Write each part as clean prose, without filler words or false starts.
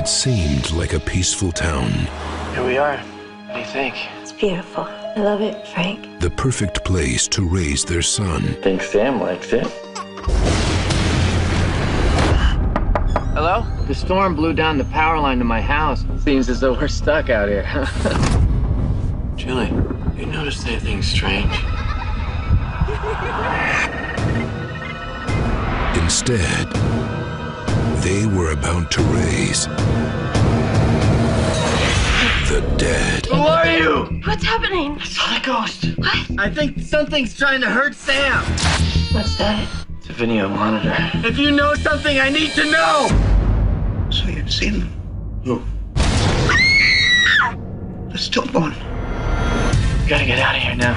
It seemed like a peaceful town. Here we are. What do you think? It's beautiful. I love it, Frank. The perfect place to raise their son. Think Sam likes it. Hello? The storm blew down the power line to my house. Seems as though we're stuck out here. Julie, you noticed anything strange? Instead, they were about to raise the dead. Who are you? What's happening? I saw a ghost. What? I think something's trying to hurt Sam. What's that? It's a video monitor. If you know something, I need to know! So you've seen them? Who? The stillborn. We gotta get out of here now.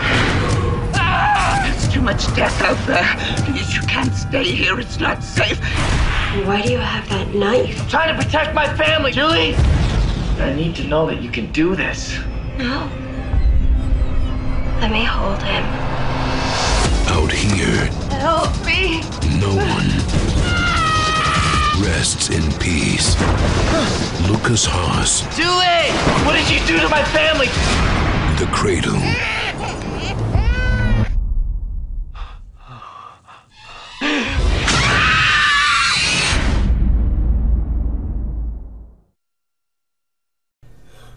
There's too much death out there. Please, you can't stay here. It's not safe. Why do you have that knife? I'm trying to protect my family, Julie! I need to know that you can do this. No. Let me hold him. Out here, Help me. no one rests in peace. Lukas Haas, Julie! What did you do to my family? The Cradle.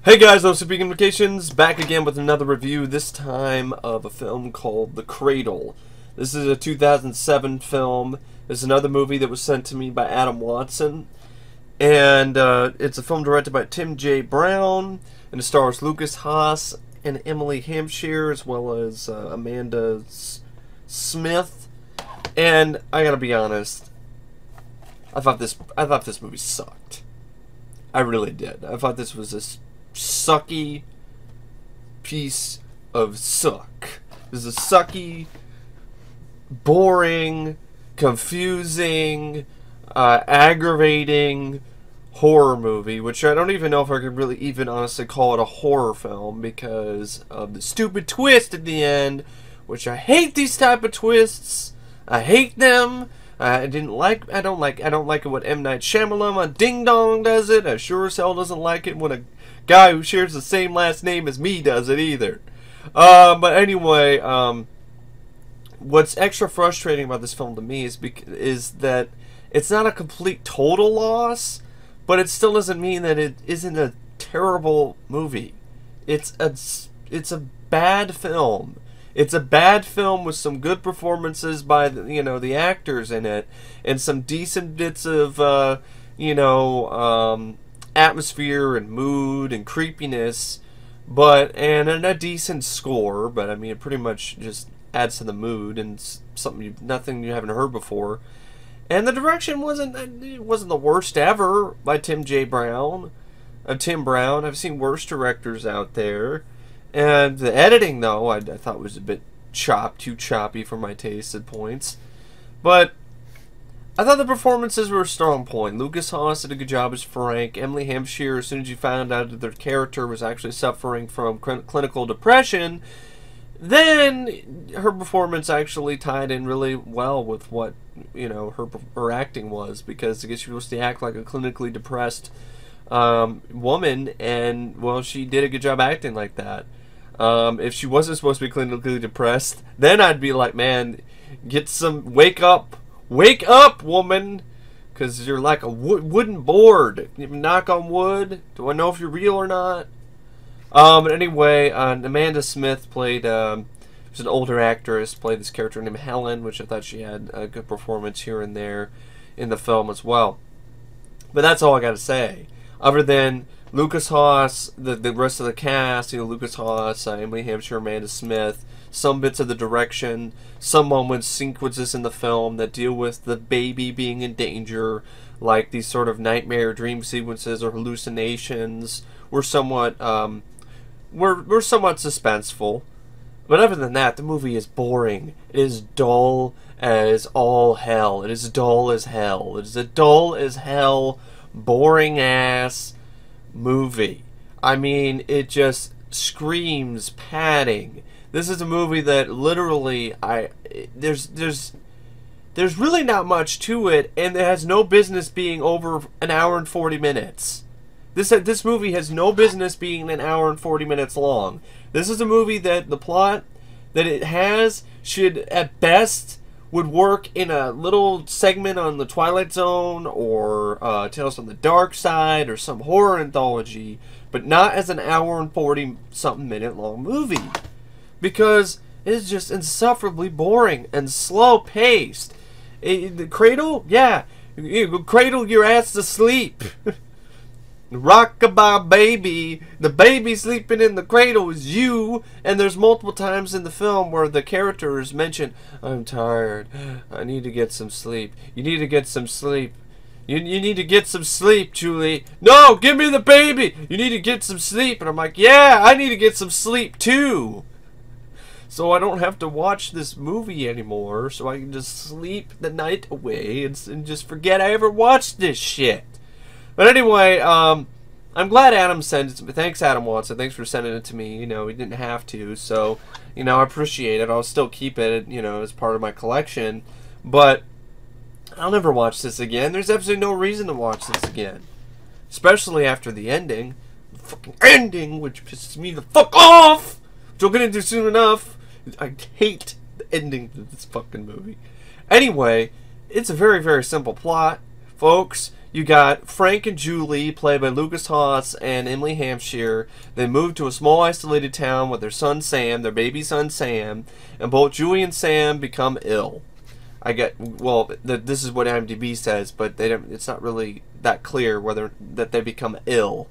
Hey guys, I'm Super Communications, back again with another review, this time of a film called The Cradle. This is a 2007 film. It's another movie that was sent to me by Adam Watson. And it's a film directed by Tim J. Brown, and it stars Lukas Haas and Emily Hampshire, as well as Amanda Smith. And I gotta be honest, I thought this movie sucked. I really did. I thought this was a sucky piece of suck. This is a sucky, boring, confusing, aggravating horror movie, which I don't even know if I could really even honestly call it a horror film because of the stupid twist at the end, which I hate these type of twists. I hate them. I don't like it when M. Night Shyamalan Ding Dong does it. I sure as hell doesn't like it when a guy who shares the same last name as me does it either. But anyway, what's extra frustrating about this film to me is that it's not a complete total loss, but it still doesn't mean that it isn't a terrible movie. It's a bad film. It's a bad film with some good performances by the actors in it, and some decent bits of atmosphere and mood and creepiness, and a decent score. But I mean, it pretty much just adds to the mood and nothing you haven't heard before. And the direction wasn't the worst ever by Tim Brown. I've seen worse directors out there. And the editing, though, I thought was a bit too choppy for my taste at points. But I thought the performances were a strong point. Lukas Haas did a good job as Frank. Emily Hampshire, as soon as you found out that their character was actually suffering from clinical depression, then her performance actually tied in really well with what her acting was, because I guess she was supposed to act like a clinically depressed woman, and well, she did a good job acting like that. If she wasn't supposed to be clinically depressed, then I'd be like, man, wake up, woman, because you're like a wooden board. You knock on wood. Do I know if you're real or not? But anyway, Amanda Smith played, she's an older actress, played this character named Helen, which I thought she had a good performance here and there in the film as well. But that's all I got to say. Other than Lukas Haas, the rest of the cast, Lukas Haas, Emily Hampshire, Amanda Smith, some bits of the direction, some moments, sequences in the film that deal with the baby being in danger, like these sort of nightmare dream sequences or hallucinations, were somewhat suspenseful. But other than that, the movie is boring. It is dull as all hell. It is dull as hell. It is a dull as hell, boring ass movie. I mean, it just screams padding. This is a movie that literally there's really not much to it, and it has no business being over an hour and 40 minutes. This movie has no business being an hour and 40 minutes long. This is a movie that the plot that it has should, at best, would work in a little segment on the Twilight Zone or Tales from the Dark Side or some horror anthology, but not as an hour and 40-something minute long movie. Because it is just insufferably boring and slow-paced. The Cradle? Yeah. You cradle your ass to sleep. Rock-a-bye baby. The baby sleeping in the cradle is you. And there's multiple times in the film where the characters mention, I'm tired. I need to get some sleep. You need to get some sleep. You need to get some sleep, Julie. No, give me the baby. You need to get some sleep. And I'm like, yeah, I need to get some sleep too. So I don't have to watch this movie anymore. So I can just sleep the night away and just forget I ever watched this shit. But anyway, I'm glad Adam sent it to me. Thanks, Adam Watson. Thanks for sending it to me. You know, he didn't have to. So, you know, I appreciate it. I'll still keep it, you know, as part of my collection. But I'll never watch this again. There's absolutely no reason to watch this again. Especially after the ending. The fucking ending, which pisses me the fuck off! Which I'll get into soon enough. I hate the ending to this fucking movie. Anyway, it's a very, very simple plot, folks. You got Frank and Julie, played by Lukas Haas and Emily Hampshire. They move to a small isolated town with their son Sam, their baby son Sam, and both Julie and Sam become ill. This is what IMDb says, but it's not really that clear whether that they become ill.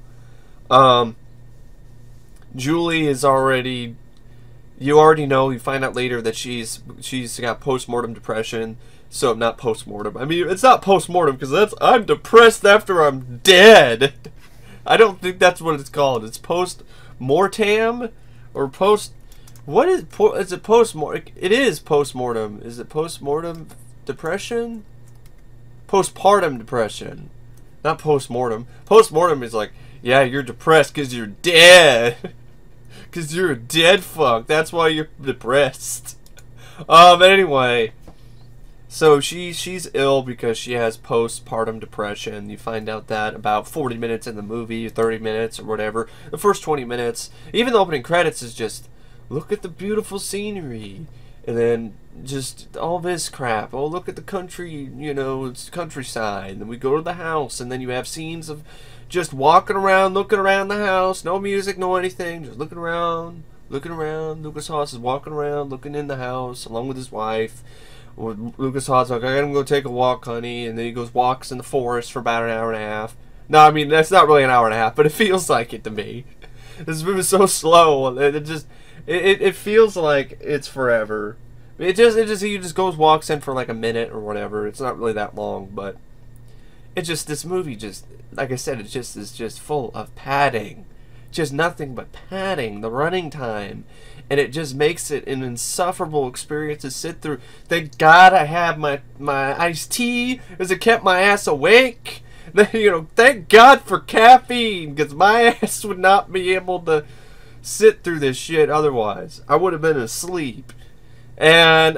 Julie is already, you already know, you find out later that she's got postmortem depression. So, not post-mortem. I mean, it's not post-mortem because I'm depressed after I'm dead. I don't think that's what it's called. It's post-mortem or post... What is it post-mortem? It is post-mortem. Is it post-mortem depression? Postpartum depression. Not post-mortem. Post-mortem is like, yeah, you're depressed because you're dead. Because you're a dead fuck. That's why you're depressed. But anyway... So she's ill because she has postpartum depression. You find out that about 40 minutes in the movie, 30 minutes or whatever. The first 20 minutes, even the opening credits is just, look at the beautiful scenery. And then just all this crap. Oh, look at the country, you know, it's countryside. And then we go to the house, and then you have scenes of just walking around, looking around the house. No music, no anything. Just looking around, looking around. Lukas Haas is walking around, looking in the house, along with his wife. Lukas Haas like, I gotta go take a walk, honey, and then he walks in the forest for about an hour and a half. No, I mean that's not really an hour and a half, but it feels like it to me. This movie is so slow. It feels like it's forever. He just walks in for like a minute or whatever. It's not really that long, but this movie just, like I said, it is just full of padding. Just nothing but padding. The running time. And it just makes it an insufferable experience to sit through. Thank God I have my iced tea, as it kept my ass awake. You know, thank God for caffeine, because my ass would not be able to sit through this shit otherwise. I would have been asleep. And,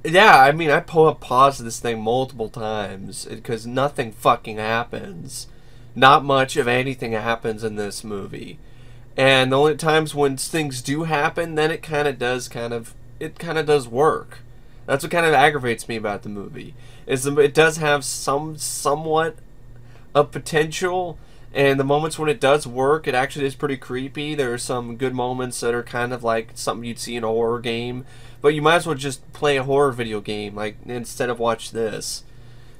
yeah, I mean, I paused this thing multiple times, because nothing fucking happens. Not much of anything happens in this movie. And the only times when things do happen, then it kind of does work. That's what kind of aggravates me about the movie. It does have somewhat of potential, and the moments when it does work, it actually is pretty creepy. There are some good moments that are kind of like something you'd see in a horror game, but you might as well just play a horror video game, like, instead of watch this.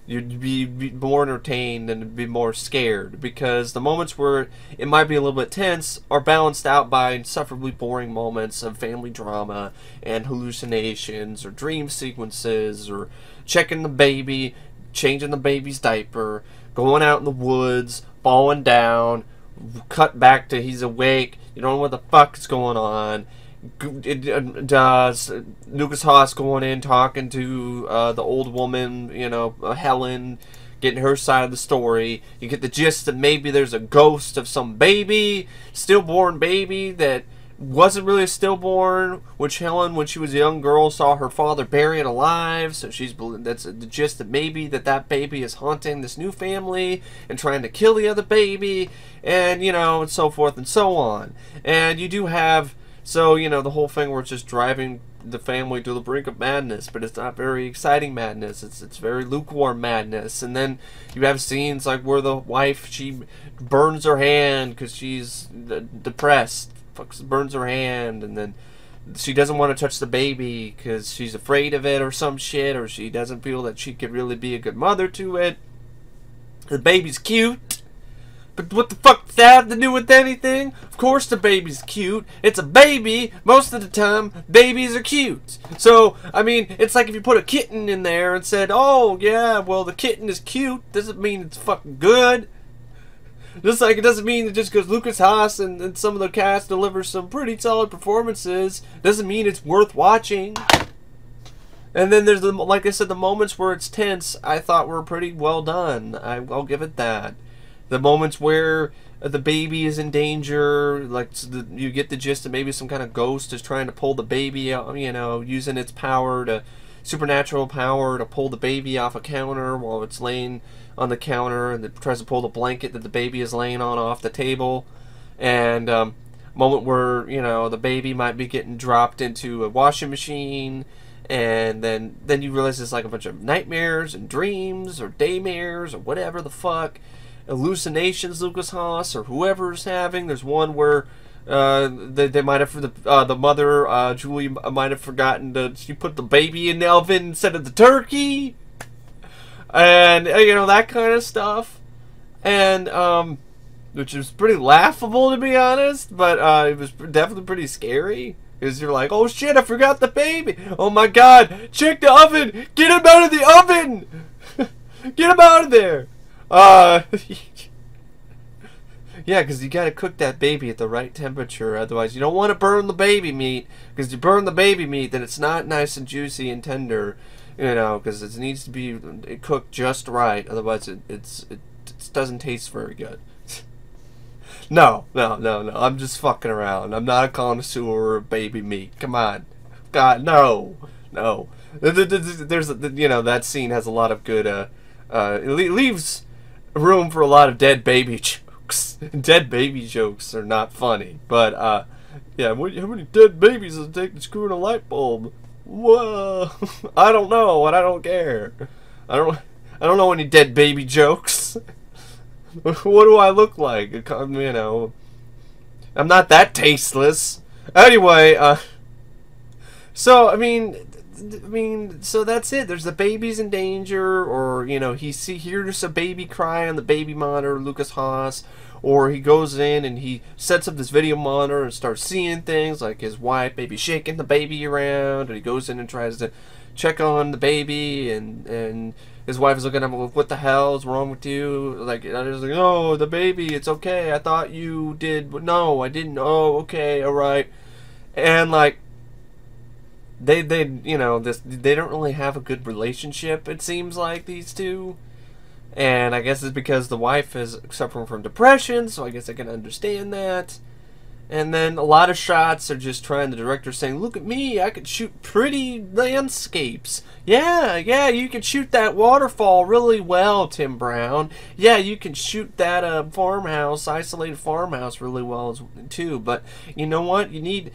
You'd be more entertained and be more scared, because the moments where it might be a little bit tense are balanced out by insufferably boring moments of family drama and hallucinations or dream sequences or checking the baby, changing the baby's diaper, going out in the woods, falling down, cut back to he's awake, you don't know what the fuck is going on. It does Lukas Haas going in talking to the old woman, you know, Helen, getting her side of the story. You get the gist that maybe there's a ghost of some baby, stillborn baby, that wasn't really a stillborn, which Helen, when she was a young girl, saw her father buried alive, so that's the gist that maybe that baby is haunting this new family and trying to kill the other baby, and, you know, and so forth and so on. And you do have, so, you know, the whole thing where it's just driving the family to the brink of madness, but it's not very exciting madness. It's very lukewarm madness. And then you have scenes like where the wife, she burns her hand because she's depressed, burns her hand, and then she doesn't want to touch the baby because she's afraid of it or some shit, or she doesn't feel that she could really be a good mother to it. The baby's cute, but what the fuck does that have to do with anything? Of course the baby's cute. It's a baby. Most of the time, babies are cute. So, I mean, it's like if you put a kitten in there and said, oh, yeah, well, the kitten is cute, doesn't mean it's fucking good. Just like it doesn't mean that just because Lukas Haas and some of the cast delivers some pretty solid performances, doesn't mean it's worth watching. And then there's, like I said, the moments where it's tense, I thought were pretty well done. I'll give it that. The moments where the baby is in danger, like you get the gist that maybe some kind of ghost is trying to pull the baby out, you know, using its supernatural power to pull the baby off a counter while it's laying on the counter, and it tries to pull the blanket that the baby is laying on off the table. And moment where, you know, the baby might be getting dropped into a washing machine, and then you realize it's like a bunch of nightmares and dreams or daymares or whatever the fuck. Hallucinations Lukas Haas or whoever's having. There's one where they might have, the mother, Julie, might have forgotten she put the baby in the oven instead of the turkey, and you know, that kind of stuff. And which is pretty laughable, to be honest, but it was definitely pretty scary, because you're like, oh shit, I forgot the baby, oh my god, check the oven, get him out of the oven. Get him out of there. Yeah, because you got to cook that baby at the right temperature. Otherwise, you don't want to burn the baby meat. Because you burn the baby meat, then it's not nice and juicy and tender. You know, because it needs to be cooked just right. Otherwise, it doesn't taste very good. No. I'm just fucking around. I'm not a connoisseur of baby meat. Come on. God, no. There's, you know, that scene has a lot of good, it leaves room for a lot of dead baby jokes. Dead baby jokes are not funny, but yeah, how many dead babies does it take to screw in a light bulb? Whoa, I don't know, and I don't care. I don't know any dead baby jokes. What do I look like? You know, I'm not that tasteless. Anyway, so I mean, so that's it. There's the baby's in danger, or, you know, he hears a baby cry on the baby monitor, Lukas Haas, or he goes in and he sets up this video monitor and starts seeing things like his wife maybe shaking the baby around, and he goes in and tries to check on the baby, and his wife is looking at him like, what the hell is wrong with you? Like, I was like, oh, the baby, it's okay. I thought you did, but no, I didn't. Oh, okay, all right. And like, they you know, they don't really have a good relationship, it seems like, these two. And I guess it's because the wife is suffering from depression, so I guess I can understand that. And then a lot of shots are just trying, the director saying, look at me, I could shoot pretty landscapes. Yeah, you can shoot that waterfall really well, Tim Brown. Yeah, you can shoot that farmhouse, isolated farmhouse really well too. But you know what? You need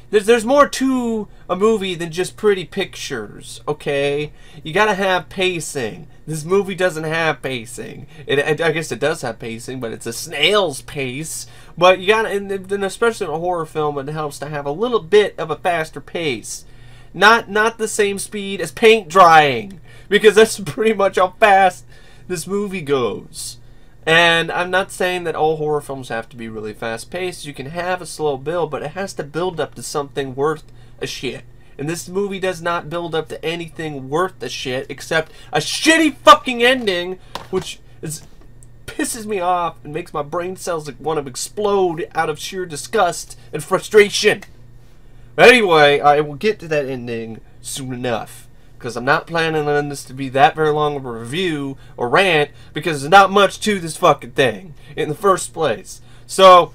there's more to a movie than just pretty pictures, okay? You gotta have pacing. This movie doesn't have pacing. I guess it does have pacing, but it's a snail's pace. But you gotta, and especially in a horror film, it helps to have a little bit of a faster pace. Not the same speed as paint drying, because that's pretty much how fast this movie goes. And I'm not saying that all horror films have to be really fast paced. You can have a slow build, but it has to build up to something worth a shit. And this movie does not build up to anything worth a shit except a shitty fucking ending, which pisses me off and makes my brain cells want to explode out of sheer disgust and frustration. But anyway, I will get to that ending soon enough, because I'm not planning on this to be that very long of a review or rant, because there's not much to this fucking thing in the first place. So,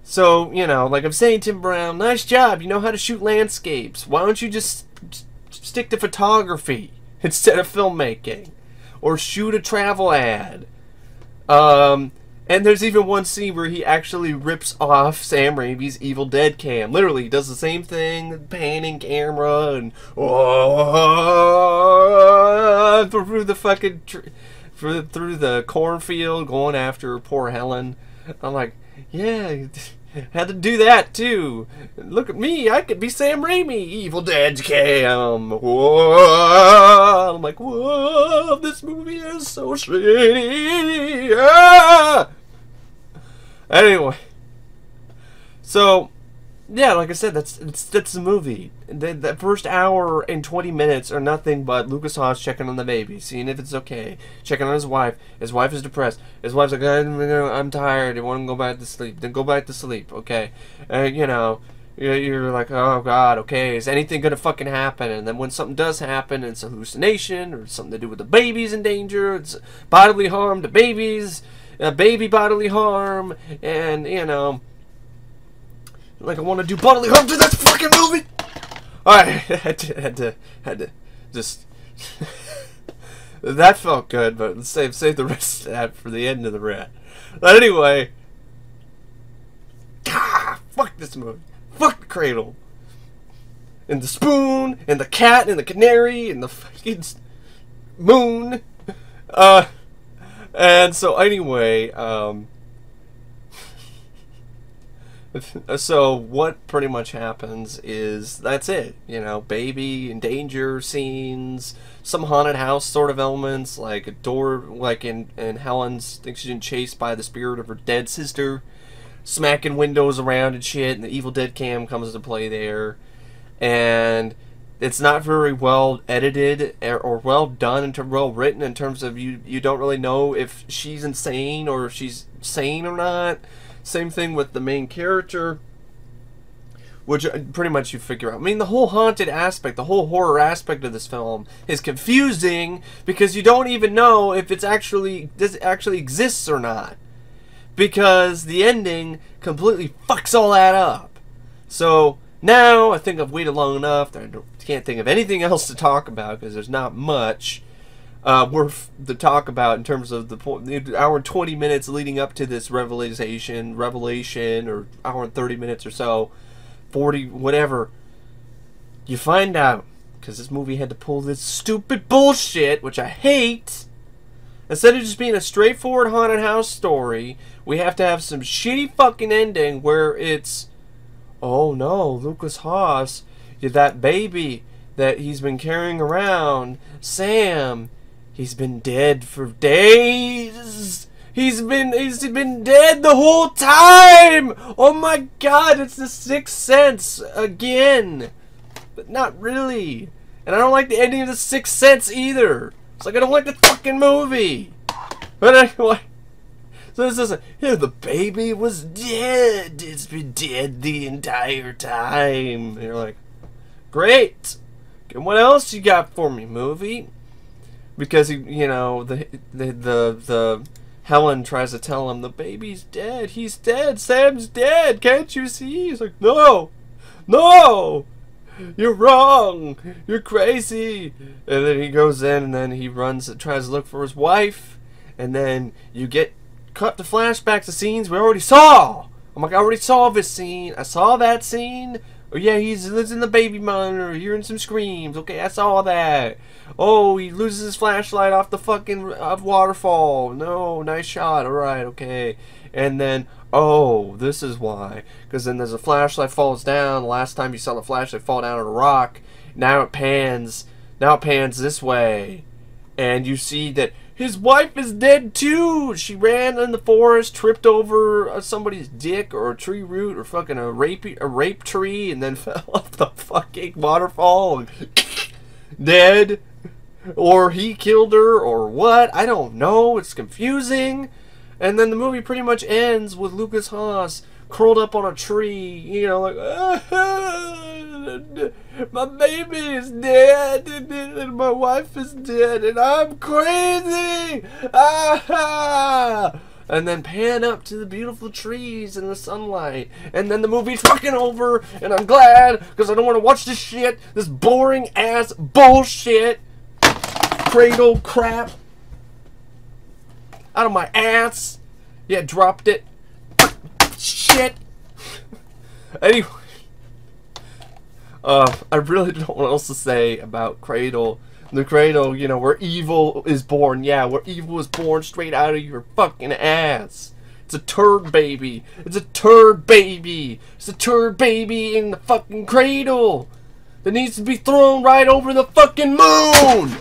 So, you know, like I'm saying, Tim Brown, nice job. You know how to shoot landscapes. Why don't you just stick to photography instead of filmmaking? Or shoot a travel ad. And there's even one scene where he actually rips off Sam Raimi's Evil Dead cam. Literally, he does the same thing, panning camera and through the fucking through the cornfield, going after poor Helen. I'm like, yeah, had to do that too. Look at me, I could be Sam Raimi, Evil Dead cam. Whoa. I'm like, whoa, this movie is so shitty. Ah! Anyway, so yeah, like I said, that's the movie. The first hour and 20 minutes are nothing but Lukas Haas checking on the baby, seeing if it's okay, checking on his wife. His wife is depressed. His wife's like, I'm tired. I want to go back to sleep. Then go back to sleep, okay? You know, you're like, oh God, okay, is anything gonna fucking happen? And then when something does happen, it's a hallucination or something to do with the baby's in danger. It's bodily harm to babies. Baby bodily harm, and you know, like I want to do bodily harm to that fucking movie. All right, had to just that felt good, but let's save the rest of that for the end of the rant. But anyway, fuck this movie, fuck the Cradle, and the spoon, and the cat, and the canary, and the fucking moon. And so anyway, so what pretty much happens is that's it. You know, baby in danger scenes, some haunted house sort of elements, like a door, like in Helen's thinks she's been chased by the spirit of her dead sister, smacking windows around and shit, and the Evil Dead cam comes to play there, and it's not very well edited or well done, well written in terms of you don't really know if she's insane or if she's sane or not. Same thing with the main character, which pretty much you figure out. I mean, the whole haunted aspect, the whole horror aspect of this film is confusing because you don't even know if it actually exists or not, because the ending completely fucks all that up. So now I think I've waited long enough. I can't think of anything else to talk about because there's not much worth to talk about in terms of the hour and 20 minutes leading up to this revelation, or hour and 30 minutes or so, 40, whatever. You find out, because this movie had to pull this stupid bullshit, which I hate. Instead of just being a straightforward haunted house story, we have to have some shitty fucking ending where it's, oh no, Lukas Haas, that baby that he's been carrying around, Sam, he's been dead for days. He's been dead the whole time. Oh my God, it's the Sixth Sense again, but not really. And I don't like the ending of the Sixth Sense either. It's like I don't like the fucking movie. But anyway, so this is the baby was dead. It's been dead the entire time. And you're like, great. And what else you got for me, movie? Because you know the Helen tries to tell him the baby's dead. He's dead. Sam's dead. Can't you see? He's like, no, you're wrong. You're crazy. And then he goes in and then he runs and tries to look for his wife. And then you get cut to flashbacks to scenes we already saw. I'm like, I already saw this scene. I saw that scene. Oh yeah, he lives in the baby monitor, hearing some screams. Okay, I saw that. Oh, he loses his flashlight off the fucking waterfall. No, nice shot. Alright, okay. And then, oh, this is why. Because then there's a flashlight falls down. The last time you saw the flashlight fall down on a rock. Now it pans. Now it pans this way. And you see that his wife is dead too. She ran in the forest, tripped over somebody's dick or a tree root or fucking a rape tree, and then fell off the fucking waterfall and dead. Or he killed her or what? I don't know. It's confusing. And then the movie pretty much ends with Lukas Haas curled up on a tree, you know, like, my baby is dead, and my wife is dead, and I'm crazy. and then pan up to the beautiful trees and the sunlight, and then the movie's fucking over, and I'm glad, because I don't want to watch this shit, this boring ass bullshit, Cradle crap, out of my ass. Yeah, dropped it. Shit. Anyway, I really don't know what else to say about Cradle. The Cradle, you know, where evil is born. Yeah, where evil is born straight out of your fucking ass. It's a turd baby. It's a turd baby. It's a turd baby in the fucking cradle that needs to be thrown right over the fucking moon.